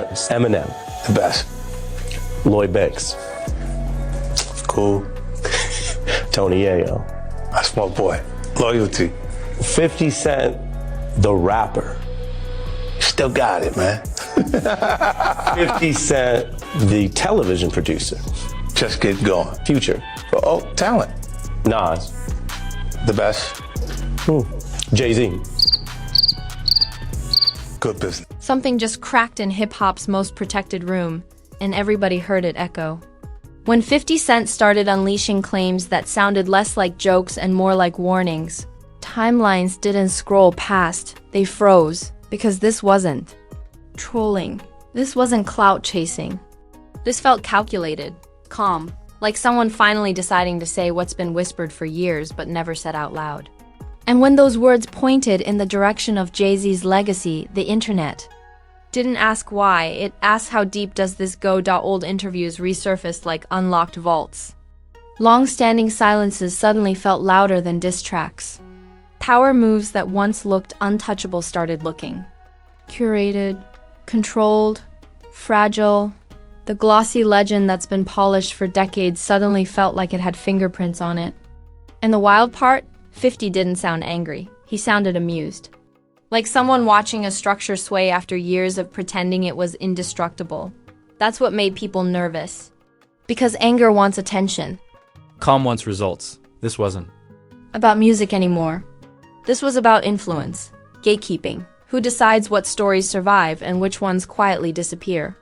Eminem, The best. Lloyd Banks, Cool. Tony Yayo, That's my boy. Loyalty. 50 Cent, the rapper, Still got it, man. 50 Cent, the television producer, Just get going. Future, Oh, talent. Nas, The best. Jay-Z. Good business. Something just cracked in hip-hop's most protected room, and everybody heard it echo. When 50 Cent started unleashing claims that sounded less like jokes and more like warnings, timelines didn't scroll past, they froze, because this wasn't trolling. This wasn't clout chasing. This felt calculated, calm, like someone finally deciding to say what's been whispered for years but never said out loud. And when those words pointed in the direction of Jay-Z's legacy, the internet didn't ask why, it asked how deep does this go? Old interviews resurfaced like unlocked vaults. Long-standing silences suddenly felt louder than diss tracks. Power moves that once looked untouchable started looking curated, controlled, fragile. The glossy legend that's been polished for decades suddenly felt like it had fingerprints on it. And the wild part, 50 didn't sound angry. He sounded amused. Like someone watching a structure sway after years of pretending it was indestructible. That's what made people nervous. Because anger wants attention. Calm wants results. This wasn't. About music anymore. This was about influence, gatekeeping, who decides what stories survive and which ones quietly disappear.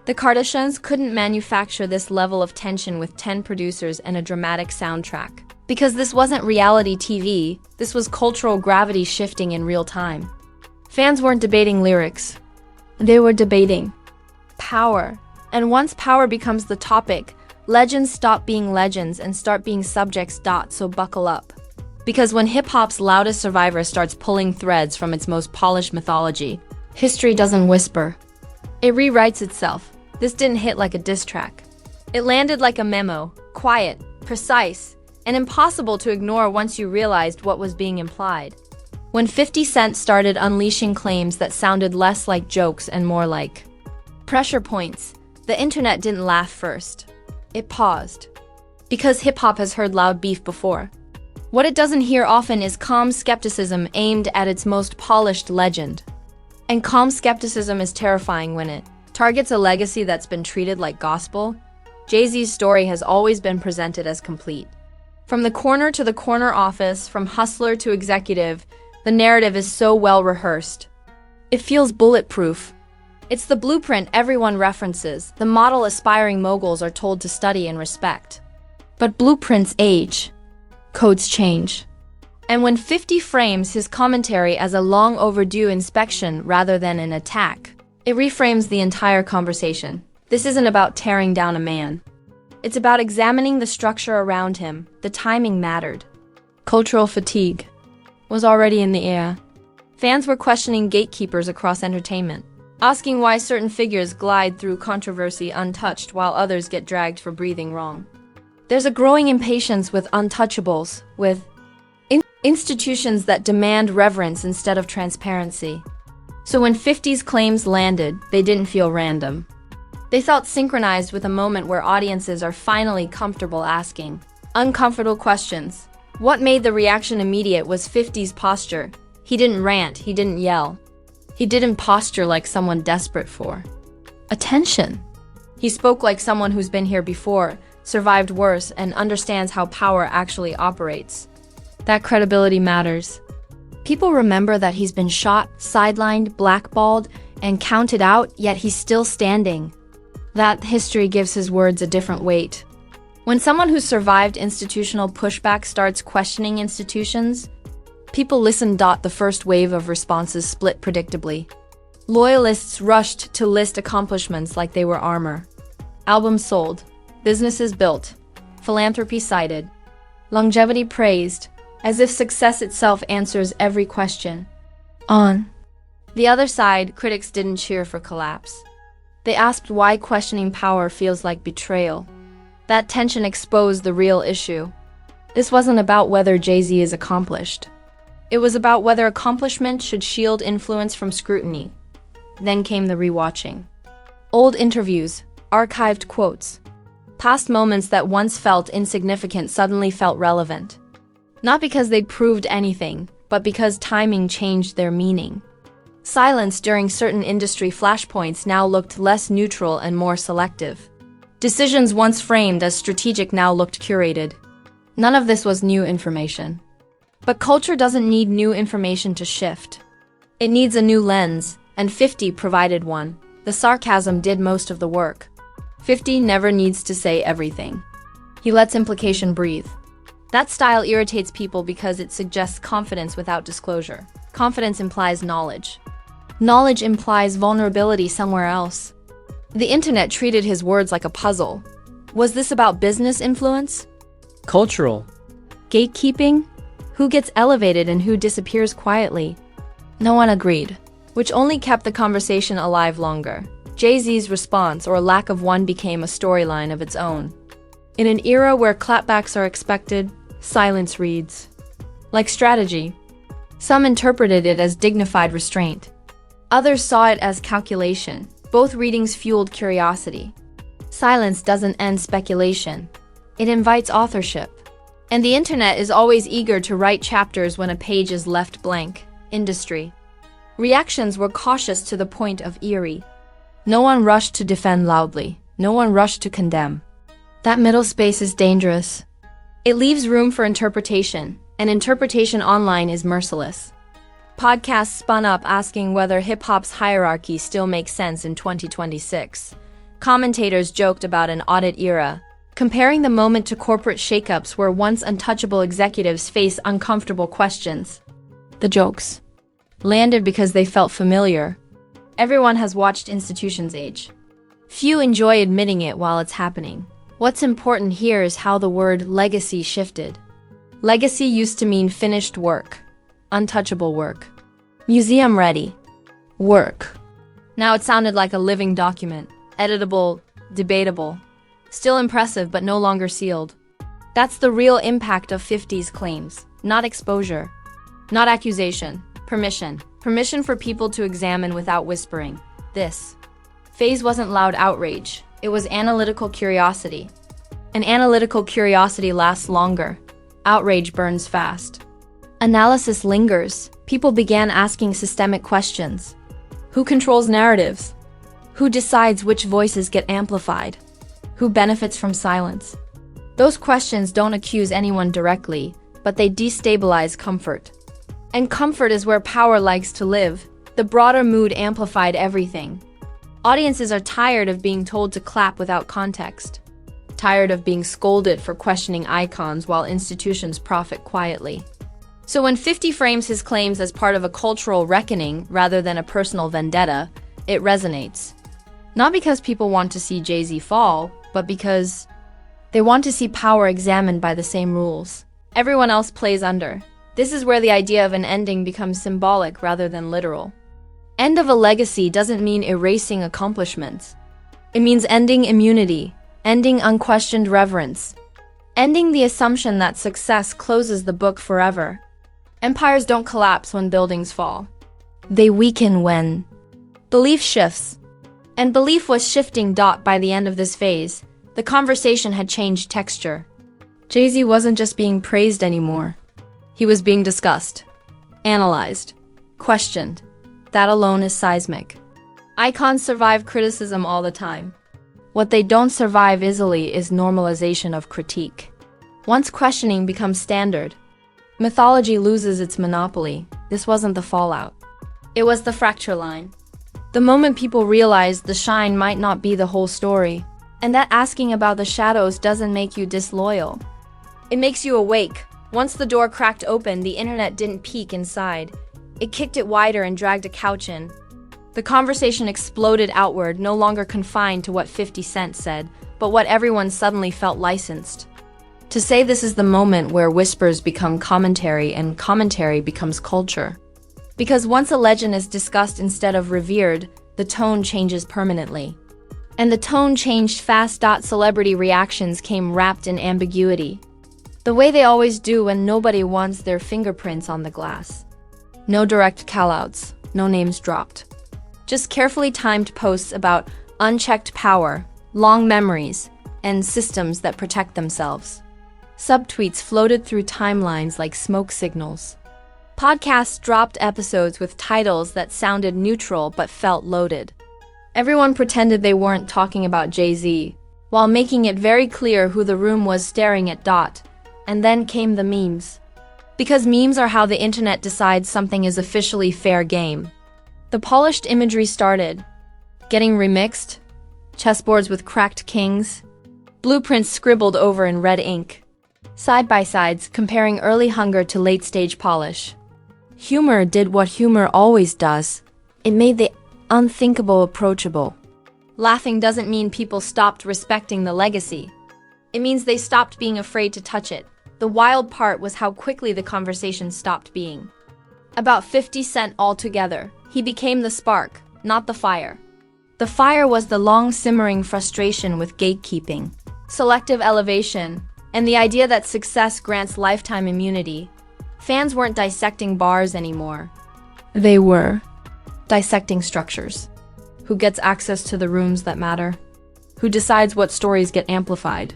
The Kardashians couldn't manufacture this level of tension with 10 producers and a dramatic soundtrack. Because this wasn't reality TV, this was cultural gravity shifting in real time. Fans weren't debating lyrics. They were debating power. And once power becomes the topic, legends stop being legends and start being subjects. So buckle up. Because when hip-hop's loudest survivor starts pulling threads from its most polished mythology, history doesn't whisper. It rewrites itself. This didn't hit like a diss track. It landed like a memo, quiet, precise, and impossible to ignore once you realized what was being implied. When 50 Cent started unleashing claims that sounded less like jokes and more like pressure points, the internet didn't laugh first. It paused. Because hip-hop has heard loud beef before. What it doesn't hear often is calm skepticism aimed at its most polished legend. And calm skepticism is terrifying when it targets a legacy that's been treated like gospel. Jay-Z's story has always been presented as complete. From the corner to the corner office, from hustler to executive, the narrative is so well rehearsed. It feels bulletproof. It's the blueprint everyone references, the model aspiring moguls are told to study and respect. But blueprints age. Codes change. And when 50 frames his commentary as a long overdue inspection rather than an attack, it reframes the entire conversation. This isn't about tearing down a man. It's about examining the structure around him. The timing mattered. Cultural fatigue was already in the air. Fans were questioning gatekeepers across entertainment, asking why certain figures glide through controversy untouched while others get dragged for breathing wrong. There's a growing impatience with untouchables, with institutions that demand reverence instead of transparency. So when 50's claims landed, they didn't feel random. They felt synchronized with a moment where audiences are finally comfortable asking uncomfortable questions. What made the reaction immediate was 50's posture. He didn't rant, he didn't yell. He didn't posture like someone desperate for attention. He spoke like someone who's been here before, survived worse, and understands how power actually operates. That credibility matters. People remember that he's been shot, sidelined, blackballed, and counted out, yet he's still standing. That history gives his words a different weight. When someone who's survived institutional pushback starts questioning institutions, people listen. The first wave of responses split predictably. Loyalists rushed to list accomplishments like they were armor. Albums sold, businesses built, philanthropy cited, longevity praised, as if success itself answers every question. On the other side, critics didn't cheer for collapse. They asked why questioning power feels like betrayal. That tension exposed the real issue. This wasn't about whether Jay-Z is accomplished. It was about whether accomplishment should shield influence from scrutiny. Then came the rewatching. Old interviews, archived quotes. Past moments that once felt insignificant suddenly felt relevant. Not because they proved anything, but because timing changed their meaning. Silence during certain industry flashpoints now looked less neutral and more selective. Decisions once framed as strategic now looked curated. None of this was new information. But culture doesn't need new information to shift. It needs a new lens, and 50 provided one. The sarcasm did most of the work. 50 never needs to say everything. He lets implication breathe. That style irritates people because it suggests confidence without disclosure. Confidence implies knowledge. Knowledge implies vulnerability somewhere else. The internet treated his words like a puzzle. Was this about business influence? Cultural. Gatekeeping? Who gets elevated and who disappears quietly? No one agreed, which only kept the conversation alive longer. Jay-Z's response or lack of one became a storyline of its own. In an era where clapbacks are expected, silence reads. Like strategy. Some interpreted it as dignified restraint. Others saw it as calculation. Both readings fueled curiosity. Silence doesn't end speculation. It invites authorship. And the internet is always eager to write chapters when a page is left blank. Industry. Reactions were cautious to the point of eerie. No one rushed to defend loudly. No one rushed to condemn. That middle space is dangerous. It leaves room for interpretation, and interpretation online is merciless. Podcasts spun up asking whether hip-hop's hierarchy still makes sense in 2026. Commentators joked about an audit era, comparing the moment to corporate shakeups where once untouchable executives face uncomfortable questions. The jokes landed because they felt familiar. Everyone has watched institutions age. Few enjoy admitting it while it's happening. What's important here is how the word legacy shifted. Legacy used to mean finished work. Untouchable work. Museum-ready. Work. Now it sounded like a living document. Editable, debatable. Still impressive, but no longer sealed. That's the real impact of 50's claims. Not exposure. Not accusation. Permission. Permission for people to examine without whispering. This phase wasn't loud outrage. It was analytical curiosity. An analytical curiosity lasts longer. Outrage burns fast. Analysis lingers. People began asking systemic questions. Who controls narratives? Who decides which voices get amplified? Who benefits from silence? Those questions don't accuse anyone directly, but they destabilize comfort. And comfort is where power likes to live. The broader mood amplified everything. Audiences are tired of being told to clap without context. Tired of being scolded for questioning icons while institutions profit quietly. So when 50 frames his claims as part of a cultural reckoning rather than a personal vendetta, it resonates. Not because people want to see Jay-Z fall, but because they want to see power examined by the same rules everyone else plays under. This is where the idea of an ending becomes symbolic rather than literal. End of a legacy doesn't mean erasing accomplishments. It means ending immunity, ending unquestioned reverence, ending the assumption that success closes the book forever. Empires don't collapse when buildings fall. They weaken when belief shifts. And belief was shifting. By the end of this phase, the conversation had changed texture. Jay-Z wasn't just being praised anymore. He was being discussed, analyzed, questioned. That alone is seismic. Icons survive criticism all the time. What they don't survive easily is normalization of critique. Once questioning becomes standard, mythology loses its monopoly. This wasn't the fallout. It was the fracture line. The moment people realized the shine might not be the whole story, and that asking about the shadows doesn't make you disloyal. It makes you awake. Once the door cracked open, the internet didn't peek inside. It kicked it wider and dragged a couch in. The conversation exploded outward, no longer confined to what 50 Cent said, but what everyone suddenly felt licensed. To say this is the moment where whispers become commentary and commentary becomes culture. Because once a legend is discussed instead of revered, the tone changes permanently. And the tone changed fast. Celebrity reactions came wrapped in ambiguity. The way they always do when nobody wants their fingerprints on the glass. No direct callouts, no names dropped. Just carefully timed posts about unchecked power, long memories, and systems that protect themselves. Subtweets floated through timelines like smoke signals. Podcasts dropped episodes with titles that sounded neutral but felt loaded. Everyone pretended they weren't talking about Jay-Z, while making it very clear who the room was staring at. And then came the memes. Because memes are how the internet decides something is officially fair game. The polished imagery started, getting remixed, chessboards with cracked kings, blueprints scribbled over in red ink, side-by-sides comparing early hunger to late-stage polish. Humor did what humor always does. It made the unthinkable approachable. Laughing doesn't mean people stopped respecting the legacy. It means they stopped being afraid to touch it. The wild part was how quickly the conversation stopped being about 50 Cent altogether. He became the spark, not the fire. The fire was the long-simmering frustration with gatekeeping, selective elevation, and the idea that success grants lifetime immunity. Fans weren't dissecting bars anymore. They were dissecting structures. Who gets access to the rooms that matter? Who decides what stories get amplified?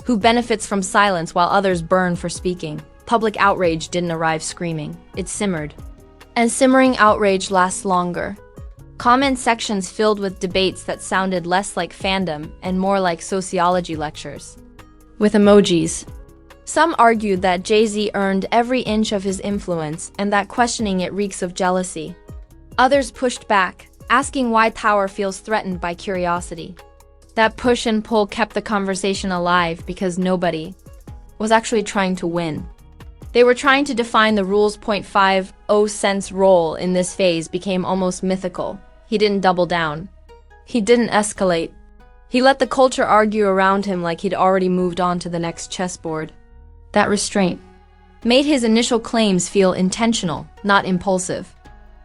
Who benefits from silence while others burn for speaking? Public outrage didn't arrive screaming. It simmered. And simmering outrage lasts longer. Comment sections filled with debates that sounded less like fandom and more like sociology lectures. With emojis. Some argued that Jay-Z earned every inch of his influence and that questioning it reeks of jealousy. Others pushed back, asking why power feels threatened by curiosity. That push and pull kept the conversation alive because nobody was actually trying to win. They were trying to define the rules. 0.50 cents role in this phase became almost mythical. He didn't double down. He didn't escalate. He let the culture argue around him like he'd already moved on to the next chessboard. That restraint made his initial claims feel intentional, not impulsive.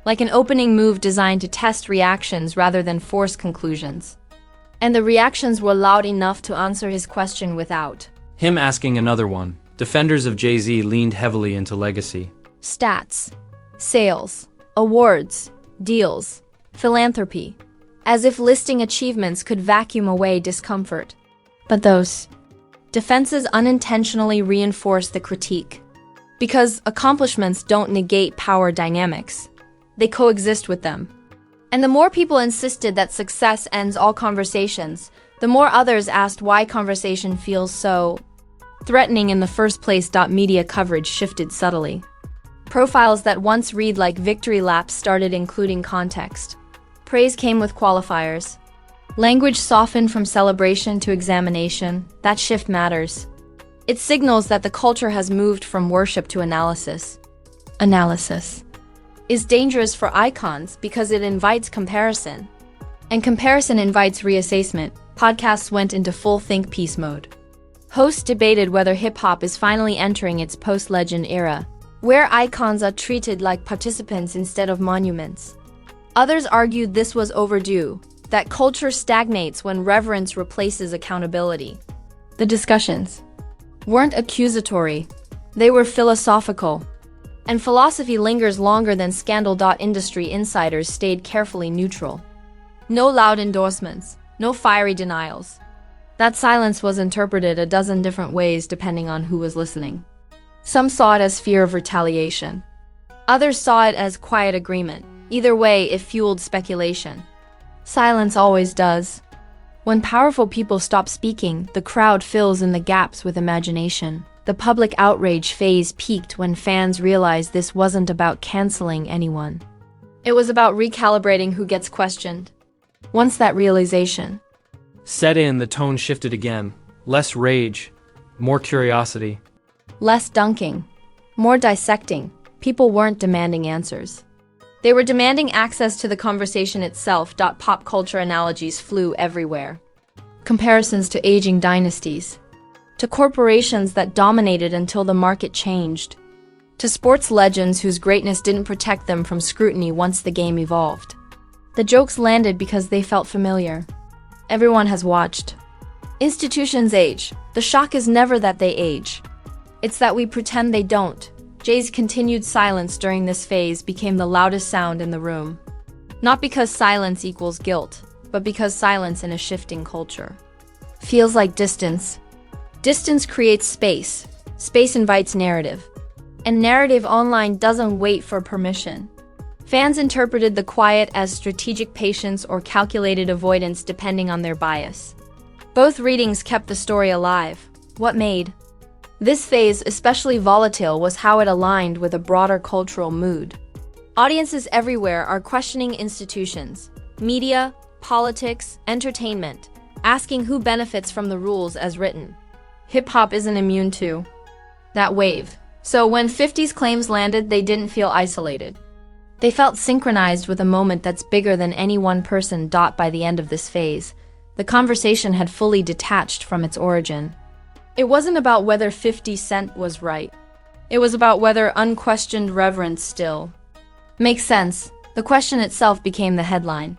Like an opening move designed to test reactions rather than force conclusions. And the reactions were loud enough to answer his question without Him asking another one. Defenders of Jay-Z leaned heavily into legacy. stats, sales, awards, deals, philanthropy, as if listing achievements could vacuum away discomfort. But those defenses unintentionally reinforce the critique. Because accomplishments don't negate power dynamics. They coexist with them. And the more people insisted that success ends all conversations, the more others asked why conversation feels so threatening in the first place. Media coverage shifted subtly. Profiles that once read like victory laps started including context. Praise came with qualifiers. Language softened from celebration to examination. That shift matters. It signals that the culture has moved from worship to analysis. Analysis is dangerous for icons because it invites comparison. And comparison invites reassessment. Podcasts went into full think piece mode. Hosts debated whether hip-hop is finally entering its post-legend era, where icons are treated like participants instead of monuments. Others argued this was overdue, that culture stagnates when reverence replaces accountability. The discussions weren't accusatory, they were philosophical. And philosophy lingers longer than scandal. Industry insiders stayed carefully neutral. No loud endorsements, no fiery denials. That silence was interpreted a dozen different ways depending on who was listening. Some saw it as fear of retaliation. Others saw it as quiet agreement. Either way, it fueled speculation. Silence always does. When powerful people stop speaking, the crowd fills in the gaps with imagination. The public outrage phase peaked when fans realized this wasn't about canceling anyone. It was about recalibrating who gets questioned. Once that realization Set in, the tone shifted again. Less rage, more curiosity. less dunking, more dissecting, people weren't demanding answers. They were demanding access to the conversation itself. Pop culture analogies flew everywhere. Comparisons to aging dynasties, to corporations that dominated until the market changed, to sports legends whose greatness didn't protect them from scrutiny once the game evolved. The jokes landed because they felt familiar. Everyone has watched. Institutions age. The shock is never that they age. It's that we pretend they don't. Jay's continued silence during this phase became the loudest sound in the room. Not because silence equals guilt, but because silence in a shifting culture. Feels like distance. Distance creates space. Space invites narrative. And narrative online doesn't wait for permission. Fans interpreted the quiet as strategic patience or calculated avoidance depending on their bias. Both readings kept the story alive. What made this phase especially volatile was how it aligned with a broader cultural mood. Audiences everywhere are questioning institutions, media, politics, entertainment, asking who benefits from the rules as written. Hip-hop isn't immune to that wave. So when 50's claims landed, they didn't feel isolated. They felt synchronized with a moment that's bigger than any one person. By the end of this phase, the conversation had fully detached from its origin. It wasn't about whether 50 Cent was right. It was about whether unquestioned reverence still makes sense. The question itself became the headline.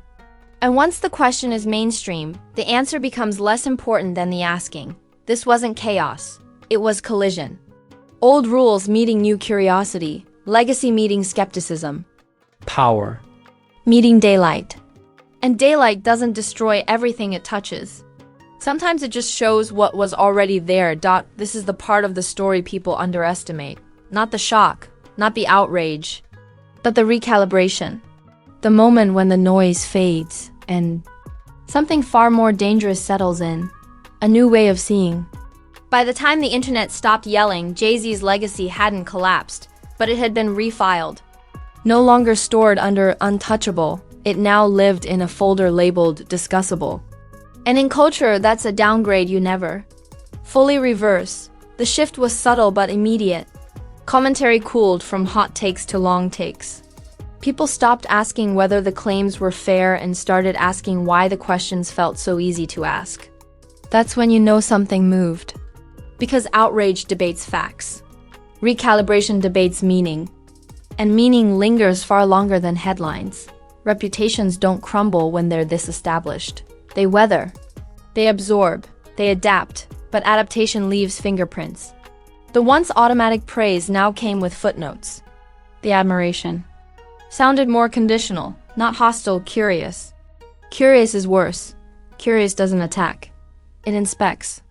And once the question is mainstream, the answer becomes less important than the asking. This wasn't chaos. It was collision. Old rules meeting new curiosity. Legacy meeting skepticism. Power. Meeting daylight. And daylight doesn't destroy everything it touches. Sometimes it just shows what was already there. This is the part of the story people underestimate. Not the shock, not the outrage, but the recalibration. The moment when the noise fades and something far more dangerous settles in. A new way of seeing. By the time the internet stopped yelling, Jay-Z's legacy hadn't collapsed, but it had been refiled. No longer stored under untouchable, it now lived in a folder labeled discussable. And in culture, that's a downgrade you never fully reverse. The shift was subtle but immediate. Commentary cooled from hot takes to long takes. People stopped asking whether the claims were fair and started asking why the questions felt so easy to ask. That's when you know something moved. Because outrage debates facts. Recalibration debates meaning. And meaning lingers far longer than headlines. Reputations don't crumble when they're this established. They weather. They absorb. They adapt. But adaptation leaves fingerprints. The once automatic praise now came with footnotes. The admiration sounded more conditional, not hostile, curious. Curious is worse. Curious doesn't attack. It inspects.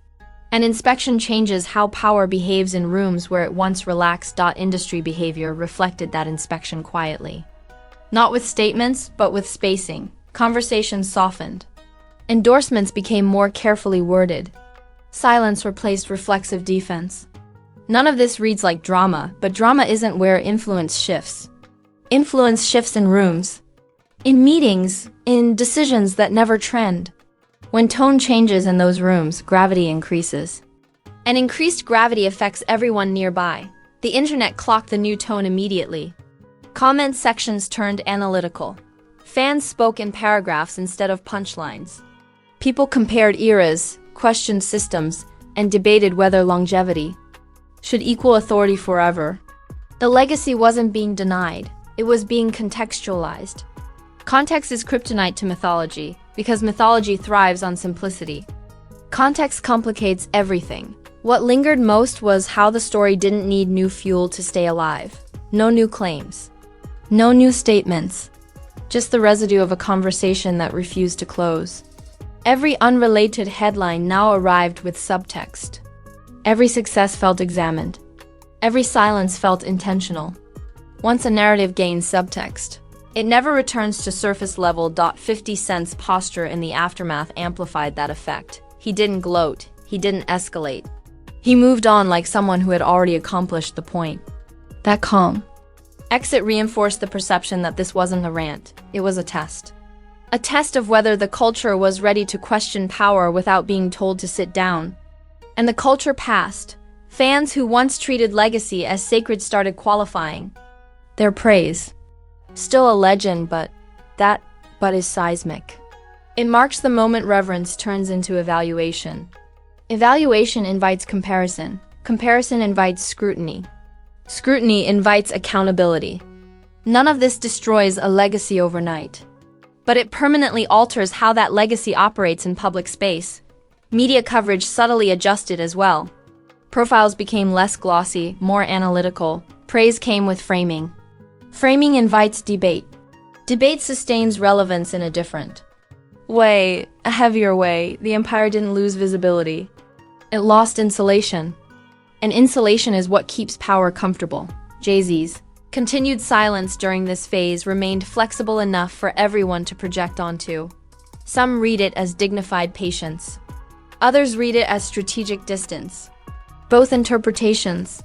And inspection changes how power behaves in rooms where it once relaxed. Industry behavior reflected that inspection quietly. Not with statements, but with spacing. Conversations softened. Endorsements became more carefully worded. Silence replaced reflexive defense. None of this reads like drama, but drama isn't where influence shifts. Influence shifts in rooms, in meetings, in decisions that never trend. When tone changes in those rooms, gravity increases. And increased gravity affects everyone nearby. The internet clocked the new tone immediately. Comment sections turned analytical. Fans spoke in paragraphs instead of punchlines. People compared eras, questioned systems, and debated whether longevity should equal authority forever. The legacy wasn't being denied. It was being contextualized. Context is kryptonite to mythology, because mythology thrives on simplicity. Context complicates everything. What lingered most was how the story didn't need new fuel to stay alive. No new claims. No new statements. Just the residue of a conversation that refused to close. Every unrelated headline now arrived with subtext. Every success felt examined. Every silence felt intentional. Once a narrative gains subtext, it never returns to surface level. 50 Cent's posture in the aftermath amplified that effect. He didn't gloat. He didn't escalate. He moved on like someone who had already accomplished the point. That calm exit reinforced the perception that this wasn't a rant. It was a test. A test of whether the culture was ready to question power without being told to sit down. And the culture passed. Fans who once treated legacy as sacred started qualifying their praise. Still a legend, but is seismic. It marks the moment reverence turns into evaluation. Evaluation invites comparison. Comparison invites scrutiny. Scrutiny invites accountability. None of this destroys a legacy overnight. But it permanently alters how that legacy operates in public space. Media coverage subtly adjusted as well. Profiles became less glossy, more analytical. Praise came with framing. Framing invites debate. Debate sustains relevance in a different way, a heavier way, the empire didn't lose visibility. It lost insulation. And insulation is what keeps power comfortable. Jay-Z's continued silence during this phase remained flexible enough for everyone to project onto. Some read it as dignified patience. Others read it as strategic distance. Both interpretations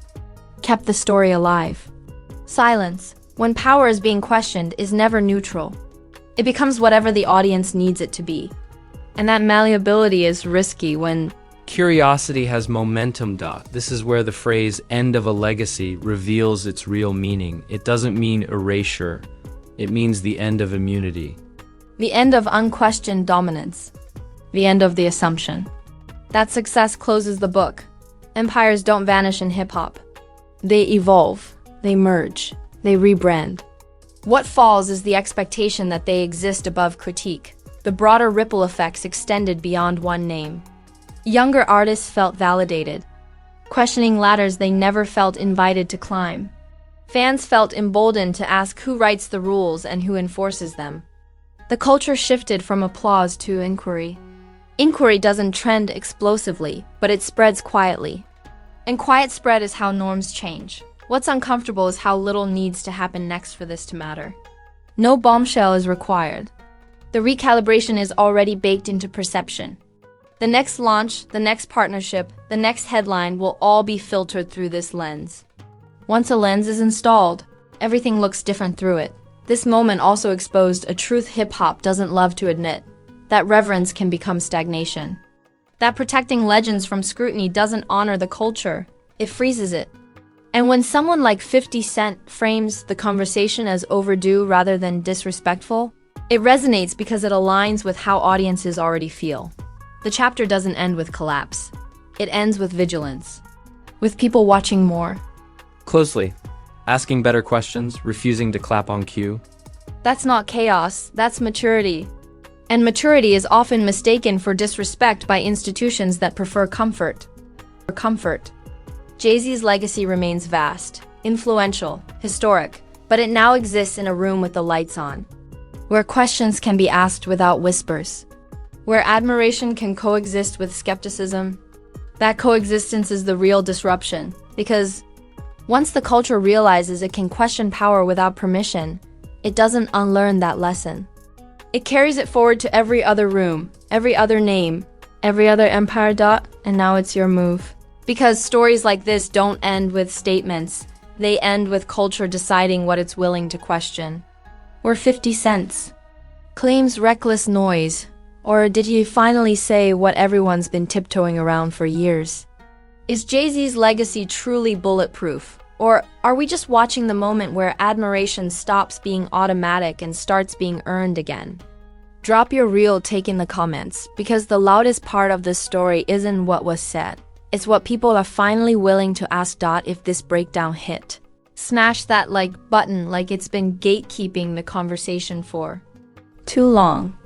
kept the story alive. Silence, when power is being questioned, is never neutral. It becomes whatever the audience needs it to be. And that malleability is risky when Curiosity has momentum. This is where the phrase end of a legacy reveals its real meaning. It doesn't mean erasure. It means the end of immunity. the end of unquestioned dominance, the end of the assumption that success closes the book. Empires don't vanish in hip-hop. They evolve, they merge, they rebrand. What falls is the expectation that they exist above critique. The broader ripple effects extended beyond one name. Younger artists felt validated, questioning ladders they never felt invited to climb. Fans felt emboldened to ask who writes the rules and who enforces them. The culture shifted from applause to inquiry. Inquiry doesn't trend explosively, but it spreads quietly. And quiet spread is how norms change. What's uncomfortable is how little needs to happen next for this to matter. No bombshell is required. The recalibration is already baked into perception. The next launch, the next partnership, the next headline will all be filtered through this lens. Once a lens is installed, everything looks different through it. This moment also exposed a truth hip-hop doesn't love to admit, that reverence can become stagnation. That protecting legends from scrutiny doesn't honor the culture, it freezes it. And when someone like 50 Cent frames the conversation as overdue rather than disrespectful, it resonates because it aligns with how audiences already feel. The chapter doesn't end with collapse. It ends with vigilance, with people watching more. Closely, asking better questions, refusing to clap on cue. That's not chaos, that's maturity. And maturity is often mistaken for disrespect by institutions that prefer comfort. Jay-Z's legacy remains vast, influential, historic, but it now exists in a room with the lights on, where questions can be asked without whispers, where admiration can coexist with skepticism. That coexistence is the real disruption, because once the culture realizes it can question power without permission, it doesn't unlearn that lesson. It carries it forward to every other room, every other name, every other empire. And now it's your move. Because stories like this don't end with statements, they end with culture deciding what it's willing to question. Were 50 Cents claims reckless noise, or did he finally say what everyone's been tiptoeing around for years? Is Jay-Z's legacy truly bulletproof? Or are we just watching the moment where admiration stops being automatic and starts being earned again? Drop your real take in the comments, because the loudest part of this story isn't what was said. It's what people are finally willing to ask. If this breakdown hit, smash that like button like it's been gatekeeping the conversation for too long.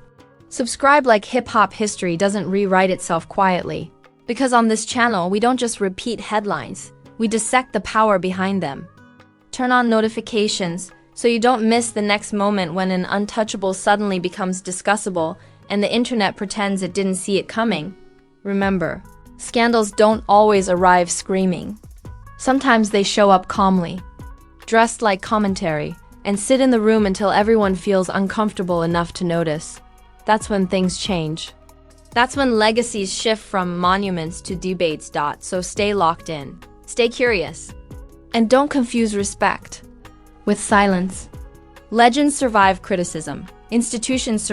Subscribe like hip-hop history doesn't rewrite itself quietly. Because on this channel, we don't just repeat headlines, we dissect the power behind them. Turn on notifications so you don't miss the next moment when an untouchable suddenly becomes discussable and the internet pretends it didn't see it coming. Remember, scandals don't always arrive screaming. Sometimes they show up calmly, dressed like commentary, and sit in the room until everyone feels uncomfortable enough to notice. That's when things change. That's when legacies shift from monuments to debates. So stay locked in, stay curious, and don't confuse respect with silence. Legends survive criticism. Institutions survive